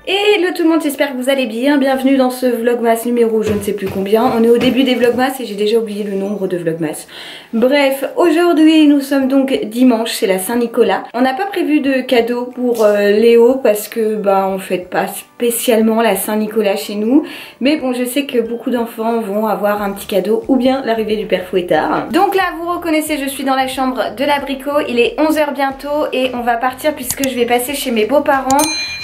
Hello tout le monde, j'espère que vous allez bien. Bienvenue dans ce vlogmas numéro je ne sais plus combien. On est au début des vlogmas et j'ai déjà oublié le nombre de vlogmas. Bref, aujourd'hui nous sommes donc dimanche, c'est la Saint-Nicolas. On n'a pas prévu de cadeau pour Léo parce que on fête pas spécialement la Saint-Nicolas chez nous. Mais bon, je sais que beaucoup d'enfants vont avoir un petit cadeau ou bien l'arrivée du père Fouettard. Donc là vous reconnaissez, je suis dans la chambre de l'abricot. Il est 11 h bientôt et on va partir puisque je vais passer chez mes beaux-parents.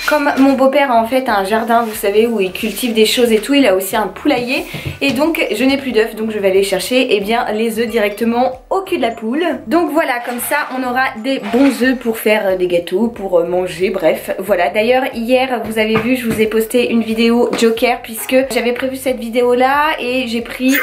Comme mon beau-père a en fait un jardin, vous savez, où il cultive des choses et tout, il a aussi un poulailler. Et donc je n'ai plus d'œufs, donc je vais aller chercher les œufs directement au cul de la poule. Donc voilà, comme ça on aura des bons œufs pour faire des gâteaux, pour manger, bref. Voilà, d'ailleurs hier vous avez vu, je vous ai posté une vidéo Joker puisque j'avais prévu cette vidéo là et j'ai pris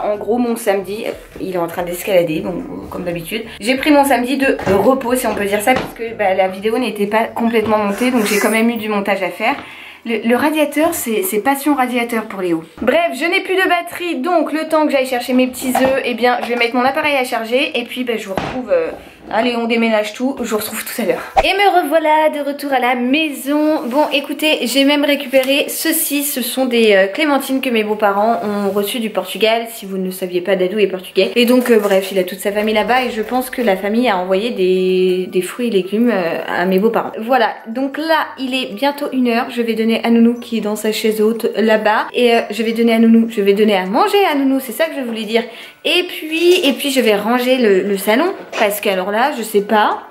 en gros mon samedi. Il est en train d'escalader, bon comme d'habitude. J'ai pris mon samedi de repos si on peut dire ça puisque la vidéo n'était pas complètement montée, donc j'ai quand même eu du montage à faire. Le radiateur, c'est passion radiateur pour Léo. Bref, je n'ai plus de batterie, donc le temps que j'aille chercher mes petits œufs, je vais mettre mon appareil à charger et puis je vous retrouve... Allez, on déménage tout, je vous retrouve tout à l'heure. Et me revoilà de retour à la maison. Bon, écoutez, j'ai même récupéré ceci. Ce sont des clémentines que mes beaux-parents ont reçues du Portugal. Si vous ne le saviez pas, Dadou est portugais. Et donc, bref, il a toute sa famille là-bas. Et je pense que la famille a envoyé des fruits et légumes à mes beaux-parents. Voilà, donc là, il est bientôt 1 h. Je vais donner à Nounou qui est dans sa chaise haute là-bas. Et je vais donner à Nounou, je vais donner à manger à Nounou. C'est ça que je voulais dire. Et puis je vais ranger le salon. Parce qu'alors là, je sais pas,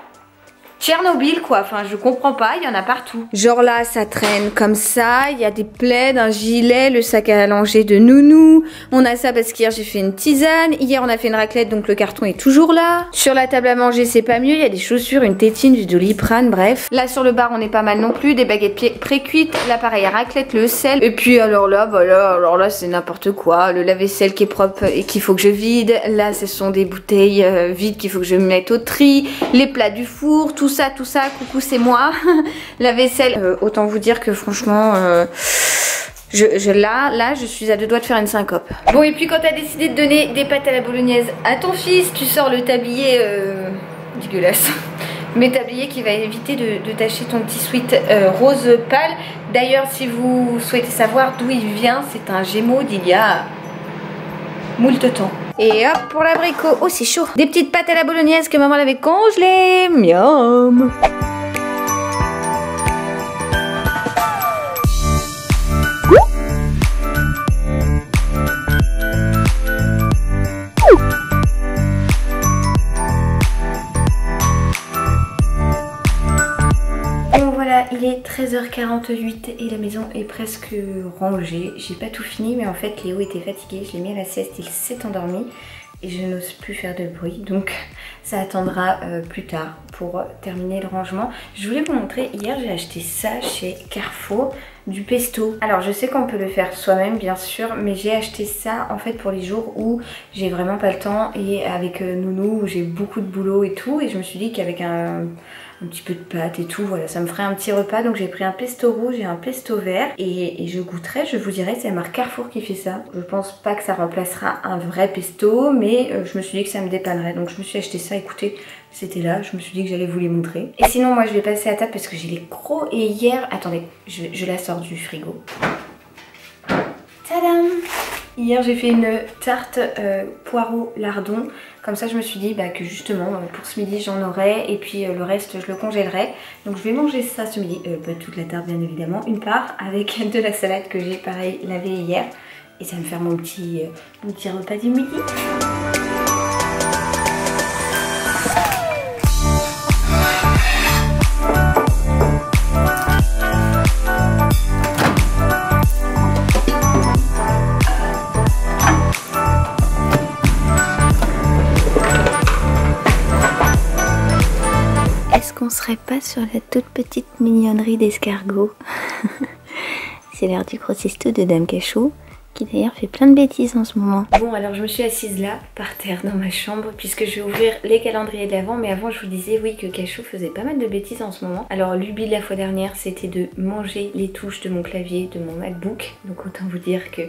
Tchernobyl quoi, enfin je comprends pas, il y en a partout. Genre là ça traîne comme ça, il y a des plaids, un gilet, le sac à langer de Nounou. On a ça parce qu'hier j'ai fait une tisane, hier on a fait une raclette donc le carton est toujours là. Sur la table à manger c'est pas mieux, il y a des chaussures, une tétine, du Doliprane, bref. Là sur le bar on est pas mal non plus, des baguettes pré-cuites, l'appareil à raclette, le sel. Et puis alors là c'est n'importe quoi, le lave-vaisselle qui est propre et qu'il faut que je vide. Là ce sont des bouteilles vides qu'il faut que je mette au tri, les plats du four, tout ça, coucou c'est moi. La vaisselle, autant vous dire que franchement là je suis à 2 doigts de faire une syncope. Bon et puis quand t'as décidé de donner des pâtes à la bolognaise à ton fils, tu sors le tablier dégueulasse. Mais tablier qui va éviter de tacher ton petit sweat rose pâle. D'ailleurs si vous souhaitez savoir d'où il vient, c'est un Gémeaux d'il y a moult temps. Et hop pour l'abricot, oh c'est chaud. Des petites pâtes à la bolognaise que maman l'avait congelées, miam. Il est 13 h 48 et la maison est presque rangée. J'ai pas tout fini mais en fait Léo était fatigué, je l'ai mis à la sieste, il s'est endormi et je n'ose plus faire de bruit donc ça attendra plus tard pour terminer le rangement. Je voulais vous montrer, hier j'ai acheté ça chez Carrefour, du pesto. Alors je sais qu'on peut le faire soi-même bien sûr, mais j'ai acheté ça en fait pour les jours où j'ai vraiment pas le temps et avec Nounou où j'ai beaucoup de boulot et tout, et je me suis dit qu'avec un petit peu de pâte et tout, voilà, ça me ferait un petit repas. Donc j'ai pris un pesto rouge et un pesto vert et je goûterai, je vous dirai, c'est la marque Carrefour qui fait ça. Je pense pas que ça remplacera un vrai pesto, mais je me suis dit que ça me dépannerait. Donc je me suis acheté ça, écoutez, c'était là, je me suis dit que j'allais vous les montrer. Et sinon moi je vais passer à table parce que j'ai les crocs et hier, attendez, je la sors du frigo. Tadam! Hier j'ai fait une tarte poireau lardon. Comme ça je me suis dit que justement pour ce midi j'en aurai et puis le reste je le congèlerai. Donc je vais manger ça ce midi, pas toute la tarte bien évidemment, une part avec de la salade que j'ai pareil lavé hier. Et ça va me faire mon petit repas du midi. On serait pas sur la toute petite mignonnerie d'escargot. C'est l'heure du grossisto de Dame Cachou qui d'ailleurs fait plein de bêtises en ce moment. Bon, alors je me suis assise là, par terre dans ma chambre, puisque je vais ouvrir les calendriers de l'Avent. Mais avant je vous disais oui que Cachou faisait pas mal de bêtises en ce moment. Alors l'ubie de la fois dernière c'était de manger les touches de mon clavier, de mon MacBook. Donc autant vous dire que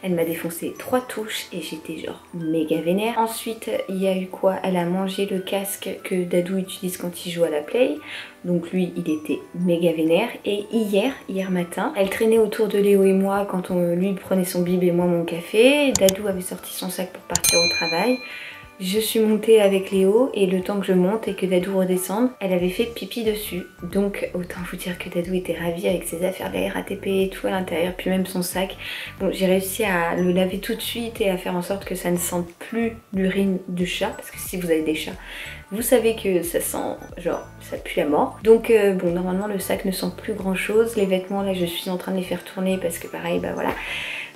elle m'a défoncé 3 touches et j'étais genre méga vénère. Ensuite il y a eu quoi? Elle a mangé le casque que Dadou utilise quand il joue à la Play. Donc lui il était méga vénère. Et hier matin, elle traînait autour de Léo et moi quand lui prenait son bib et moi mon café. Dadou avait sorti son sac pour partir au travail. Je suis montée avec Léo et le temps que je monte et que Dadou redescende, elle avait fait pipi dessus. Donc autant vous dire que Dadou était ravi avec ses affaires de la RATP et tout à l'intérieur, puis même son sac. Bon, j'ai réussi à le laver tout de suite et à faire en sorte que ça ne sente plus l'urine de chat, parce que si vous avez des chats, vous savez que ça sent, genre, ça pue la mort. Donc bon, normalement le sac ne sent plus grand chose. Les vêtements là, je suis en train de les faire tourner parce que pareil, bah voilà.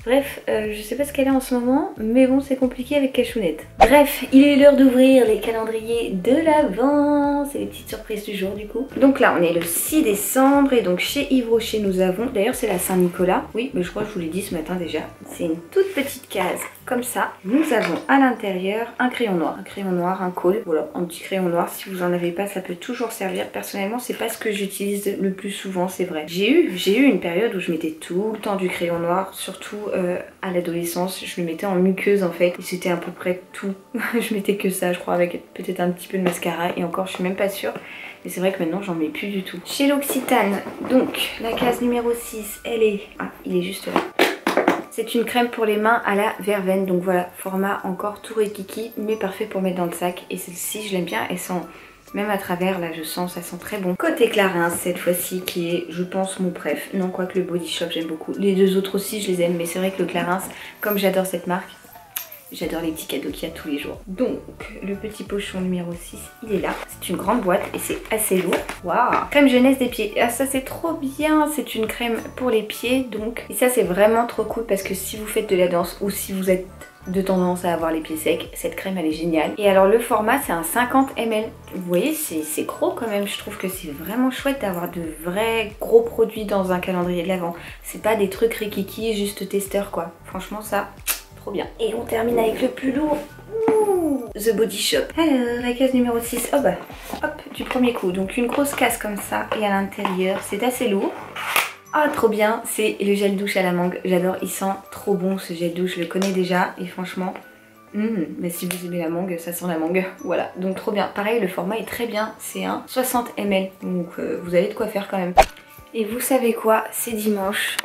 Bref, je sais pas ce qu'elle est en ce moment, mais bon, c'est compliqué avec Cachounette. Bref, il est l'heure d'ouvrir les calendriers de l'Avent. C'est les petites surprises du jour du coup. Donc là, on est le 6 décembre et donc chez Yves Rocher, nous avons... D'ailleurs, c'est la Saint-Nicolas. Oui, mais je crois que je vous l'ai dit ce matin déjà. C'est une toute petite case comme ça. Nous avons à l'intérieur un crayon noir, un col. Voilà, un petit crayon noir. Si vous en avez pas, ça peut toujours servir. Personnellement, c'est pas ce que j'utilise le plus souvent, c'est vrai. J'ai eu une période où je mettais tout le temps du crayon noir, surtout à l'adolescence. Je le mettais en muqueuse en fait et c'était à peu près tout. Je mettais que ça, je crois, avec peut-être un petit peu de mascara et encore, je suis même pas sûre. Mais c'est vrai que maintenant, j'en mets plus du tout. Chez l'Occitane, donc la case numéro 6, elle est... Ah, il est juste là. C'est une crème pour les mains à la verveine. Donc voilà, format encore tout rikiki, mais parfait pour mettre dans le sac. Et celle-ci, je l'aime bien. Elle sent, même à travers, là, je sens, ça sent très bon. Côté Clarins, cette fois-ci, qui est, je pense, mon préf. Non, quoique le Body Shop, j'aime beaucoup. Les deux autres aussi, je les aime. Mais c'est vrai que le Clarins, comme j'adore cette marque, j'adore les petits cadeaux qu'il y a tous les jours. Donc, le petit pochon numéro 6, il est là. C'est une grande boîte et c'est assez lourd. Waouh! Crème jeunesse des pieds. Ah, ça, c'est trop bien. C'est une crème pour les pieds, donc. Et ça, c'est vraiment trop cool parce que si vous faites de la danse ou si vous êtes de tendance à avoir les pieds secs, cette crème, elle est géniale. Et alors, le format, c'est un 50 ml. Vous voyez, c'est gros quand même. Je trouve que c'est vraiment chouette d'avoir de vrais gros produits dans un calendrier de l'Avent. C'est pas des trucs rikiki, juste testeur, quoi. Franchement, ça... trop bien. Et on termine avec le plus lourd. Ouh, The Body Shop. Alors, la case numéro 6. Oh bah, hop, du premier coup. Donc une grosse case comme ça. Et à l'intérieur, c'est assez lourd. Ah, trop bien. C'est le gel douche à la mangue. J'adore. Il sent trop bon ce gel douche. Je le connais déjà. Et franchement, mais si vous aimez la mangue, ça sent la mangue. Voilà. Donc trop bien. Pareil, le format est très bien. C'est un 60 ml. Donc vous avez de quoi faire quand même. Et vous savez quoi? C'est dimanche.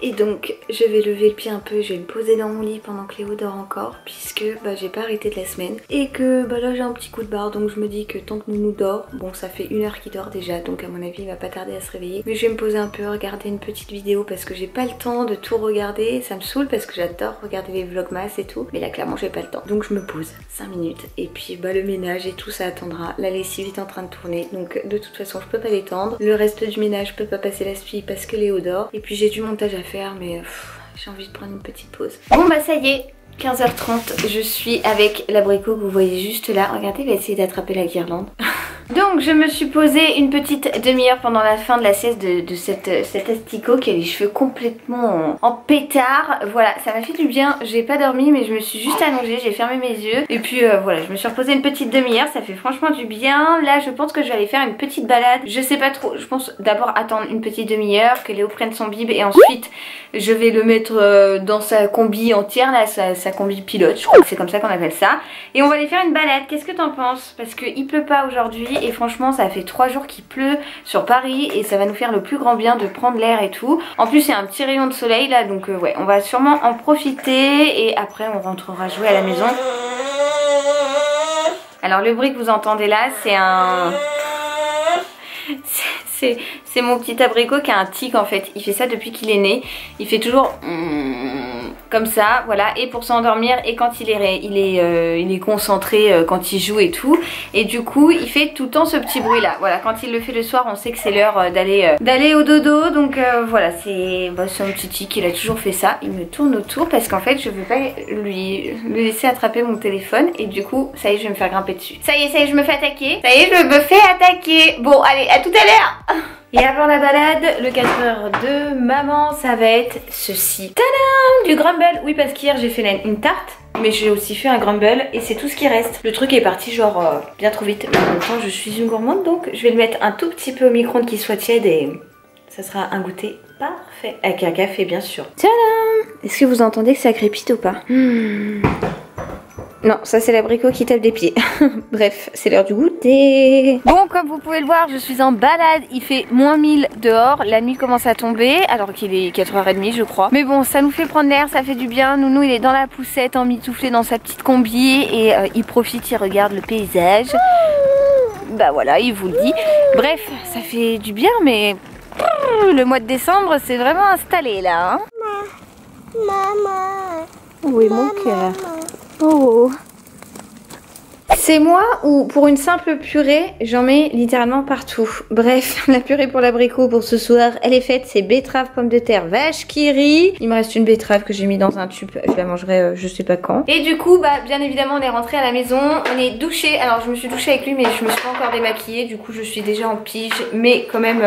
Et donc je vais lever le pied un peu, je vais me poser dans mon lit pendant que Léo dort encore, puisque bah, j'ai pas arrêté de la semaine et que bah, là j'ai un petit coup de barre, donc je me dis que tant que Nounou dort, bon ça fait 1 heure qu'il dort déjà, donc à mon avis il va pas tarder à se réveiller, mais je vais me poser un peu, regarder une petite vidéo parce que j'ai pas le temps de tout regarder. Ça me saoule parce que j'adore regarder les vlogmas et tout, mais là clairement j'ai pas le temps, donc je me pose 5 minutes et puis bah, le ménage et tout ça attendra. La lessive est en train de tourner, donc de toute façon je peux pas l'étendre, le reste du ménage je peux pas passer la suie parce que Léo dort, et puis j'ai du montage à faire, mais j'ai envie de prendre une petite pause. Bon bah ça y est, 15h30, je suis avec l'abricot que vous voyez juste là. Regardez, il va essayer d'attraper la guirlande. Donc je me suis posée une petite demi-heure pendant la fin de la sieste de cet asticot qui a les cheveux complètement en pétard. Voilà, ça m'a fait du bien. J'ai pas dormi mais je me suis juste allongée, j'ai fermé mes yeux. Et puis voilà, je me suis reposée une petite demi-heure, ça fait franchement du bien. Là je pense que je vais aller faire une petite balade. Je sais pas trop, je pense d'abord attendre une petite demi-heure, que Léo prenne son bib et ensuite je vais le mettre dans sa combi entière, là, sa combi pilote, je crois que c'est comme ça qu'on appelle ça. Et on va aller faire une balade, qu'est-ce que t'en penses? Parce qu'il pleut pas aujourd'hui et franchement ça fait 3 jours qu'il pleut sur Paris et ça va nous faire le plus grand bien de prendre l'air et tout. En plus il y a un petit rayon de soleil là, donc ouais, on va sûrement en profiter et après on rentrera jouer à la maison. Alors le bruit que vous entendez là, c'est un... C'est mon petit abricot qui a un tic en fait. Il fait ça depuis qu'il est né. Il fait toujours comme ça, voilà. Et pour s'endormir et quand il est concentré quand il joue et tout. Et du coup, il fait tout le temps ce petit bruit là. Voilà, quand il le fait le soir, on sait que c'est l'heure d'aller au dodo. Donc voilà, c'est un petit tic. Il a toujours fait ça. Il me tourne autour parce qu'en fait, je veux pas lui laisser attraper mon téléphone. Et du coup, ça y est, je vais me faire grimper dessus. Ça y est, je me fais attaquer. Ça y est, je me fais attaquer. Bon, allez, à tout à l'heure. Et avant la balade, le 4 heures de maman, ça va être ceci. Tadam! Du crumble. Oui, parce qu'hier j'ai fait une tarte. Mais j'ai aussi fait un crumble et c'est tout ce qui reste. Le truc est parti genre bien trop vite. Mais en même temps je suis une gourmande donc je vais le mettre un tout petit peu au micro-ondes qu'il soit tiède et ça sera un goûter parfait. Avec un café bien sûr. Tadam! Est-ce que vous entendez que ça crépite ou pas? Non, ça c'est l'abricot qui tape des pieds. Bref, c'est l'heure du goûter. Bon, comme vous pouvez le voir, je suis en balade. Il fait -1000 dehors. La nuit commence à tomber, alors qu'il est 4h30 je crois. Mais bon, ça nous fait prendre l'air, ça fait du bien. Nounou, il est dans la poussette, emmitouflé dans sa petite combi. Et il profite, il regarde le paysage. Bah voilà, il vous le dit. Bref, ça fait du bien, mais le mois de décembre, c'est vraiment installé là. Hein. Maman. Où est mon cœur? Oh. C'est moi ou pour une simple purée, j'en mets littéralement partout. Bref, la purée pour l'abricot pour ce soir, elle est faite. C'est betterave, pommes de terre, vache qui rit. Il me reste une betterave que j'ai mis dans un tube. Je la mangerai je sais pas quand. Et du coup, bah bien évidemment, on est rentré à la maison. On est douché. Alors je me suis douchée avec lui, mais je me suis pas encore démaquillée. Du coup, je suis déjà en pige. Mais quand même...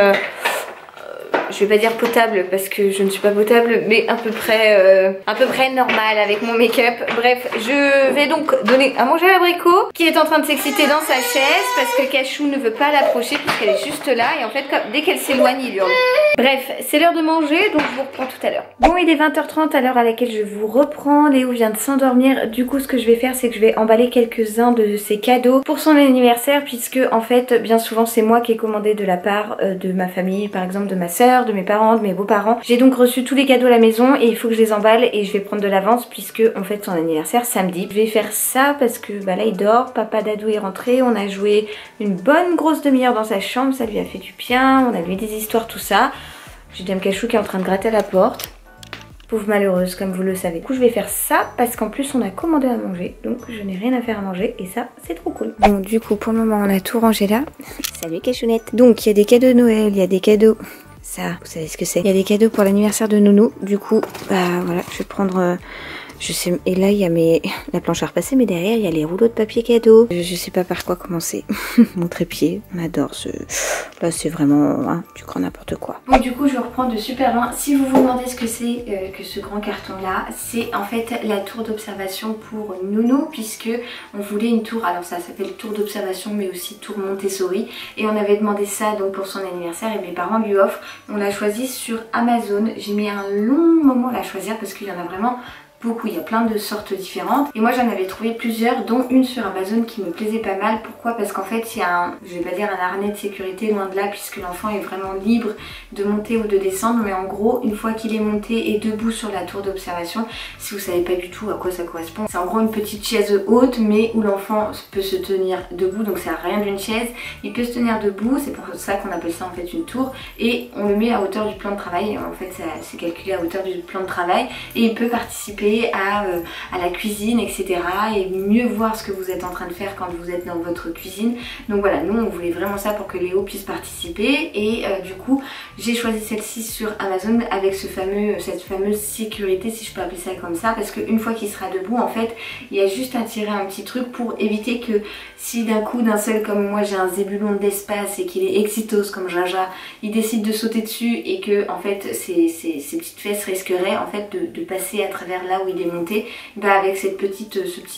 je vais pas dire potable parce que je ne suis pas potable, mais à peu près normal avec mon make-up. Bref, je vais donc donner à manger à l'abricot qui est en train de s'exciter dans sa chaise parce que Cachou ne veut pas l'approcher puisqu'elle est juste là et en fait dès qu'elle s'éloigne il hurle. Bref, c'est l'heure de manger donc je vous reprends tout à l'heure. Bon, il est 20h30 à l'heure à laquelle je vous reprends. Léo vient de s'endormir. Du coup, ce que je vais faire, c'est que je vais emballer quelques-uns de ses cadeaux pour son anniversaire puisque en fait bien souvent c'est moi qui ai commandé de la part de ma famille, par exemple de ma soeur, de mes parents, de mes beaux-parents. J'ai donc reçu tous les cadeaux à la maison et il faut que je les emballe et je vais prendre de l'avance puisque on fête son anniversaire samedi. Je vais faire ça parce que bah là il dort, papa Dadou est rentré, on a joué une bonne grosse demi-heure dans sa chambre, ça lui a fait du bien, on a lu des histoires, tout ça. J'ai Dame Cachou qui est en train de gratter à la porte. Pauvre malheureuse comme vous le savez. Du coup je vais faire ça parce qu'en plus on a commandé à manger. Donc je n'ai rien à faire à manger et ça c'est trop cool. Bon du coup pour le moment on a tout rangé là. Salut Cachounette. Donc il y a des cadeaux de Noël, il y a des cadeaux... Ça, vous savez ce que c'est. Il y a des cadeaux pour l'anniversaire de Nounou. Du coup, bah voilà, je vais prendre... je sais, et là il y a la planche à repasser, mais derrière il y a les rouleaux de papier cadeau. Je sais pas par quoi commencer. Mon trépied, on adore ce... Là c'est vraiment hein, du grand n'importe quoi. Bon du coup je reprends de super loin. Si vous vous demandez ce que c'est que ce grand carton là, c'est en fait la tour d'observation pour Nounou, puisque on voulait une tour, alors ça s'appelle tour d'observation mais aussi tour Montessori, et on avait demandé ça donc pour son anniversaire et mes parents lui offrent. On l'a choisi sur Amazon. J'ai mis un long moment à la choisir parce qu'il y en a vraiment beaucoup, il y a plein de sortes différentes et moi j'en avais trouvé plusieurs dont une sur Amazon qui me plaisait pas mal. Pourquoi? Parce qu'en fait il y a je vais pas dire un harnais de sécurité, loin de là, puisque l'enfant est vraiment libre de monter ou de descendre, mais en gros une fois qu'il est monté et debout sur la tour d'observation, si vous savez pas du tout à quoi ça correspond, c'est en gros une petite chaise haute mais où l'enfant peut se tenir debout, donc ça n'a rien d'une chaise, il peut se tenir debout, c'est pour ça qu'on appelle ça en fait une tour, et on le met à hauteur du plan de travail. En fait c'est calculé à hauteur du plan de travail et il peut participer à la cuisine, etc. et mieux voir ce que vous êtes en train de faire quand vous êtes dans votre cuisine. Donc voilà, nous on voulait vraiment ça pour que Léo puisse participer et du coup j'ai choisi celle-ci sur Amazon avec cette fameuse sécurité, si je peux appeler ça comme ça, parce qu'une fois qu'il sera debout en fait il y a juste à tirer un petit truc pour éviter que si d'un coup d'un seul comme moi j'ai un zébulon d'espace et qu'il est excitos comme Jaja, il décide de sauter dessus et que en fait ses petites fesses risqueraient en fait de passer à travers là où il est monté, bah avec ce petit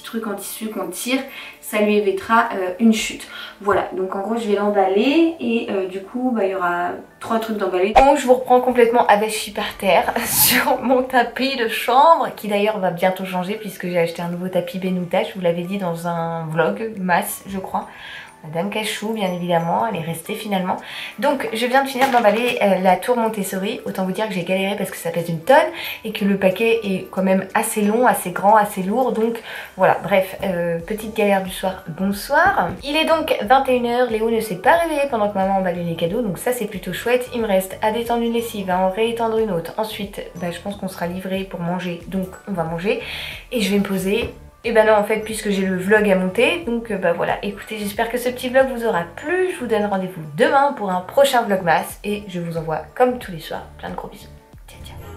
truc en tissu qu'on tire, ça lui évitera une chute. Voilà, donc en gros je vais l'emballer et du coup bah, il y aura 3 trucs d'emballer. Donc je vous reprends complètement avachi par terre sur mon tapis de chambre qui d'ailleurs va bientôt changer puisque j'ai acheté un nouveau tapis Benouta, je vous l'avais dit dans un vlog, masse je crois. Madame Cachou bien évidemment, elle est restée finalement. Donc je viens de finir d'emballer la tour Montessori. Autant vous dire que j'ai galéré parce que ça pèse une tonne et que le paquet est quand même assez long, assez grand, assez lourd. Donc voilà, bref, petite galère du soir, bonsoir. Il est donc 21 h, Léo ne s'est pas réveillé pendant que maman emballait les cadeaux. Donc ça c'est plutôt chouette. Il me reste à détendre une lessive, à en réétendre une autre. Ensuite bah, je pense qu'on sera livré pour manger, donc on va manger. Et je vais me poser. Et ben non en fait puisque j'ai le vlog à monter, donc bah voilà, écoutez, j'espère que ce petit vlog vous aura plu. Je vous donne rendez-vous demain pour un prochain vlogmas et je vous envoie comme tous les soirs plein de gros bisous. Ciao ciao.